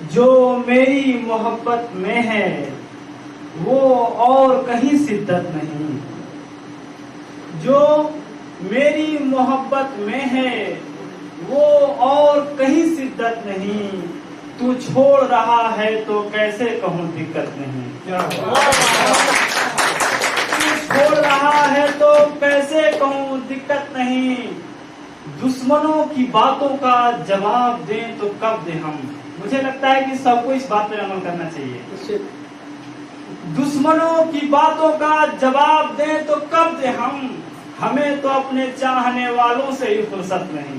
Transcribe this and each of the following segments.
जो मेरी मोहब्बत में है वो और कहीं शिद्दत नहीं। जो मेरी मोहब्बत में है वो और कहीं शिद्दत नहीं। तू छोड़ रहा है तो कैसे कहूँ दिक्कत नहीं। तू छोड़ रहा है तो कैसे कहूँ दिक्कत नहीं। दुश्मनों की बातों का जवाब दें तो कब दें हम। मुझे लगता है कि सबको इस बात पर अमल करना चाहिए। दुश्मनों की बातों का जवाब दें तो कब दें हम। हमें तो अपने चाहने वालों से ही फुर्सत नहीं।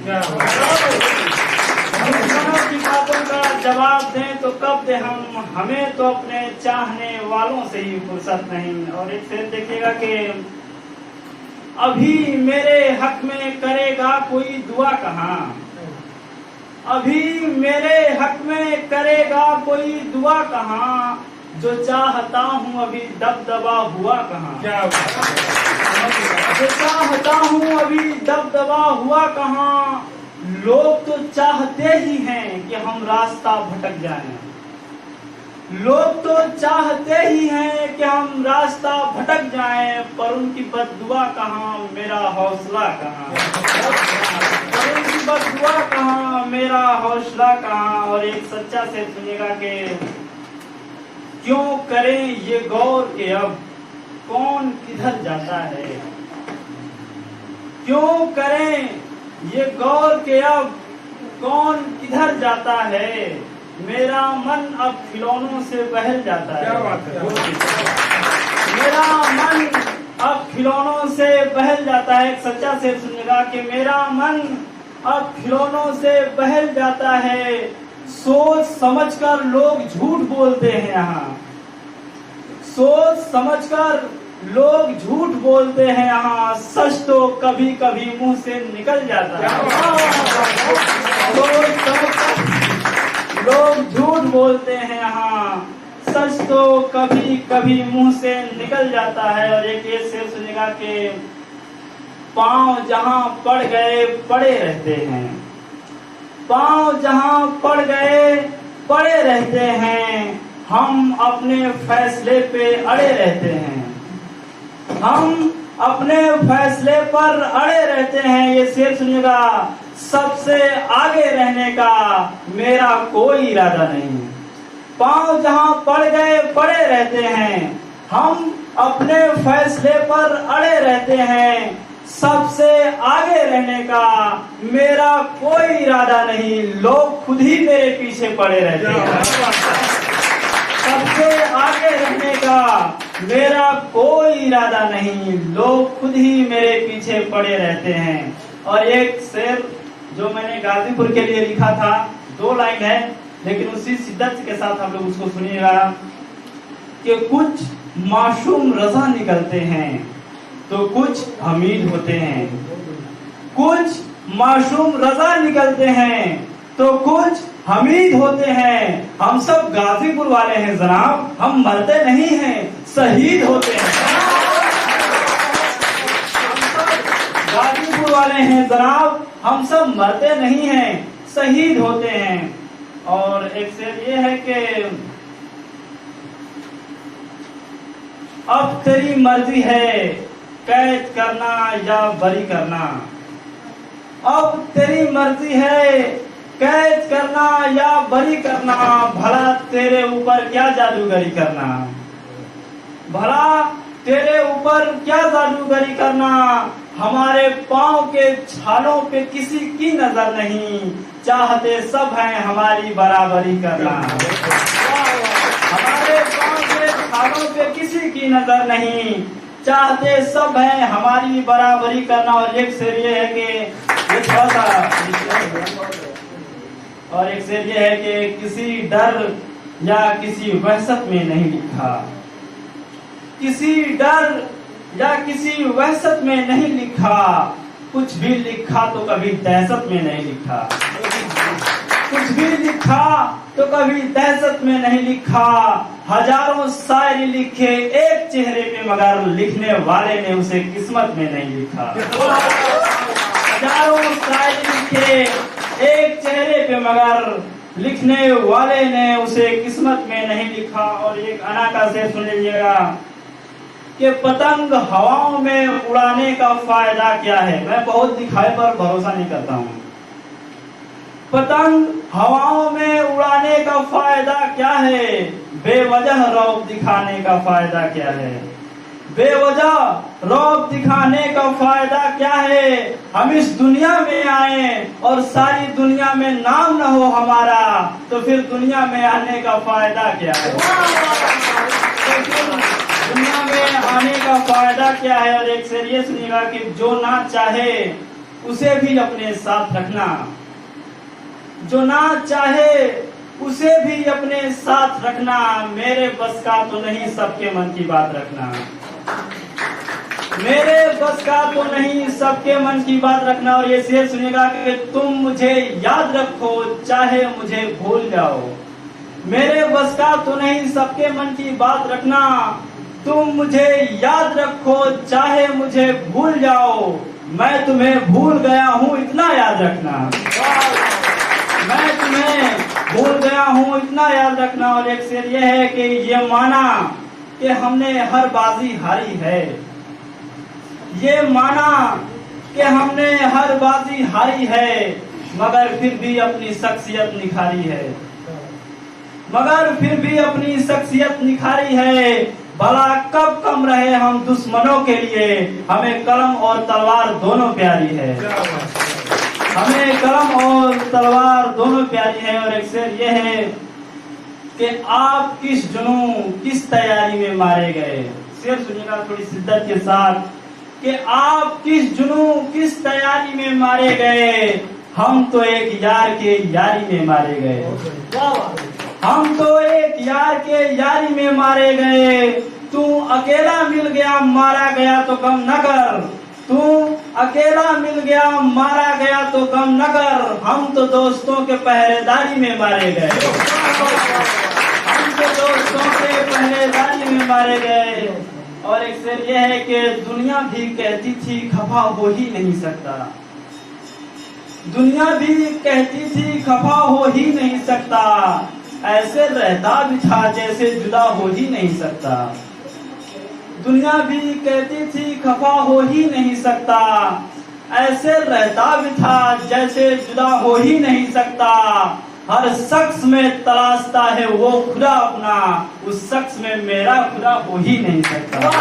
दुश्मनों की बातों का जवाब दें तो कब दें हम। हमें तो अपने चाहने वालों से ही फुर्सत नहीं। और एक शेर देखिएगा कि अभी मेरे हक में करेगा कोई दुआ कहाँ। अभी मेरे हक में करेगा कोई दुआ कहाँ। जो चाहता हूँ अभी दबदबा हुआ कहाँ। जो चाहता हूँ अभी दबदबा हुआ कहाँ। लोग तो चाहते ही हैं कि हम रास्ता भटक जाएं। लोग तो चाहते ही हैं कि हम रास्ता भटक जाएं। पर उनकी बद्दुआ कहाँ मेरा हौसला कहाँ। पर उनकी बद्दुआ कहाँ मेरा हौसला कहाँ। और एक सच्चा से सुनिएगा कि क्यों करें ये गौर के अब कौन किधर जाता है। क्यों करें ये गौर के अब कौन किधर जाता है। मेरा मन अब खिलौनों से बहल जाता है। क्या बात है। मेरा मन अब खिलौनों से बहल जाता है। एक सच्चा शेर सुनिएगा कि मेरा मन अब खिलौनों से बहल जाता है। सोच समझकर लोग झूठ बोलते हैं यहाँ। सोच समझकर लोग झूठ बोलते हैं यहाँ। सच तो कभी कभी मुंह से निकल जाता है। सोच समझकर लोग झूठ बोलते हैं यहाँ। सच तो कभी कभी मुंह से निकल जाता है। और एक ये शेर सुनेगा कि पांव जहां पड़ गए पड़े रहते हैं। पांव जहां पड़ गए पड़े रहते हैं। हम अपने फैसले पे अड़े रहते हैं। हम अपने फैसले पर अड़े रहते हैं। ये शेर सुनिएगा सबसे आगे रहने का मेरा कोई इरादा नहीं। पांव जहां पड़ गए पड़े रहते हैं। हम अपने फैसले पर अड़े रहते हैं। सबसे आगे रहने का मेरा कोई इरादा नहीं। लोग खुद ही मेरे पीछे पड़े रहते हैं। सबसे आगे रहने का मेरा कोई इरादा नहीं। लोग खुद ही मेरे पीछे पड़े रहते हैं। और एक शेर जो मैंने गाजीपुर के लिए लिखा था, 2 लाइन है लेकिन उसी शिद्दत के साथ हम लोग उसको सुनिएगा कि कुछ मासूम रज़ा निकलते हैं तो कुछ हमीद होते हैं। कुछ मासूम रज़ा निकलते हैं तो कुछ हमीद होते हैं। हम सब गाजीपुर वाले हैं जनाब। हम मरते नहीं हैं शहीद होते हैं। गाजीपुर वाले हैं जनाब। हम सब मरते नहीं हैं शहीद होते हैं। और एक शेर ये है कि अब तेरी मर्जी है कैद करना या बरी करना। अब तेरी मर्जी है कैद करना या बरी करना। भला तेरे ऊपर क्या जादूगरी करना। भला तेरे ऊपर क्या जादूगरी करना। हमारे पांव के छालों पे किसी की नजर नहीं। चाहते सब हैं हमारी बराबरी करना। हमारे पांव के छालों पे किसी की नजर नहीं। चाहते सब हैं हमारी बराबरी करना। और एक शेर ये है कि ये थोड़ा सा और एक शेर ये है कि किसी डर या किसी वहशत में नहीं लिखा। किसी डर या किसी वहशत में नहीं लिखा। कुछ भी लिखा तो कभी दहशत में नहीं लिखा। कुछ भी लिखा तो कभी दहशत में नहीं लिखा। हजारों शायरी लिखे एक चेहरे पे मगर लिखने वाले ने उसे किस्मत में नहीं लिखा। हजारों शायरी लिखे एक चेहरे पे मगर लिखने वाले ने उसे किस्मत में नहीं लिखा। और एक अना का शेर सुन लीजिएगा कि पतंग हवाओं में उड़ाने का फायदा क्या है। मैं बहुत दिखाए पर भरोसा नहीं करता हूँ। पतंग हवाओं में उड़ाने का फायदा क्या है, बेवजह रौब दिखाने का फायदा क्या है। बेवजह रौब दिखाने का फायदा क्या है। हम इस दुनिया में आए और सारी दुनिया में नाम न हो हमारा, तो फिर दुनिया में आने का फायदा क्या है। तो फिर दुनिया में आने का फायदा क्या है। और एक शेर ये सुनिएगा कि जो ना चाहे उसे भी अपने साथ रखना, जो ना चाहे उसे भी अपने साथ रखना। मेरे बस का तो नहीं सबके मन की बात रखना, मेरे बस का तो नहीं सबके मन की बात रखना। और ये शेर सुनिएगा कि तुम मुझे याद रखो चाहे मुझे भूल जाओ। मेरे बस का तो नहीं सबके मन की बात रखना, तुम मुझे याद रखो चाहे मुझे भूल जाओ। मैं तुम्हें भूल गया हूँ इतना याद रखना, मैं तुम्हें भूल गया हूँ इतना याद रखना। और एक शेर ये है कि ये माना कि हमने हर बाजी हारी है, ये माना कि हमने हर बाजी हारी है, मगर फिर भी अपनी शख्सियत निखारी है, मगर फिर भी अपनी शख्सियत निखारी है। भला कब कम रहे हम दुश्मनों के लिए, हमें कलम और तलवार दोनों प्यारी है, हमें कलम और तलवार दोनों प्यारी है। और एक शेर ये है कि आप किस जुनून किस तैयारी में मारे गए। शेर सुनिएगा थोड़ी शिद्दत के साथ कि आप किस जुनून किस तैयारी में मारे गए। हम तो एक यार के यारी में मारे गए, हम तो एक यार के यारी में मारे गए। तू अकेला मिल गया मारा गया तो गम न कर, तू अकेला मिल गया मारा गया तो गम न कर। हम तो दोस्तों के पहरेदारी में मारे गए, हम तो दोस्तों के पहरेदारी में मारे गए। और एक शेर यह है कि दुनिया भी कहती थी खफा हो ही नहीं सकता, दुनिया भी कहती थी खफा हो ही नहीं सकता। ऐसे रहता भी था जैसे जुदा हो ही नहीं सकता, दुनिया भी कहती थी खफा हो ही नहीं सकता। ऐसे रहता भी था जैसे जुदा हो ही नहीं सकता। हर शख्स में तलाशता है वो खुदा अपना, उस शख्स में मेरा खुदा हो ही नहीं सकता।